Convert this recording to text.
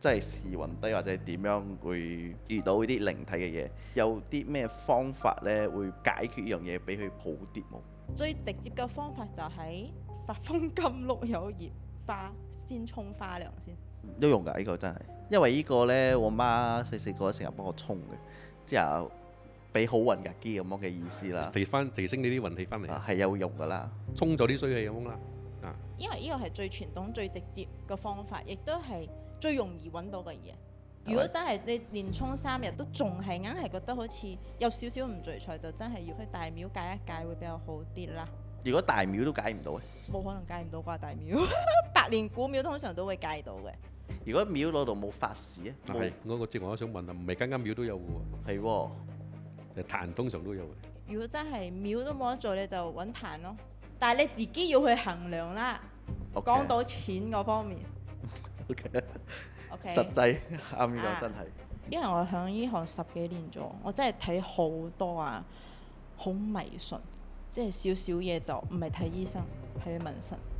即係試運低或者點樣會遇到呢啲靈體嘅嘢，有啲咩方法呢會解決呢樣嘢俾佢好啲冇？最直接嘅方法就係發風金碌柚葉花，先沖花涼先。都用㗎呢個真係，因為呢個呢，我媽細細個成日幫我沖嘅，之後俾好運格機咁樣嘅意思啦。提升呢啲運氣翻嚟，係有用㗎啦。沖咗啲衰氣咁樣啦。因為呢個係最傳統、最直接嘅方法，亦都係最容易揾到嘅嘢。如果真係你連沖3日都仲係硬係覺得好似有少少唔聚財，就真係要去大廟解一解會比較好啲啦。如果大廟都解唔到嘅，冇可能解唔到啩大廟，百年古廟通常都會解到嘅。如果廟嗰度冇法事咧，係嗰個節我都想問啊，唔係間間廟都有嘅喎，係喎，壇通常都有嘅。如果真係廟都冇得做，你就揾壇咯。但係你自己要去衡量啦。講到錢嗰方面 OK， ，OK，實際啱呢個真係。因為我喺呢行10幾年咗，我真係睇好多啊，好迷信，即係少少嘢就唔係睇醫生，係去問神。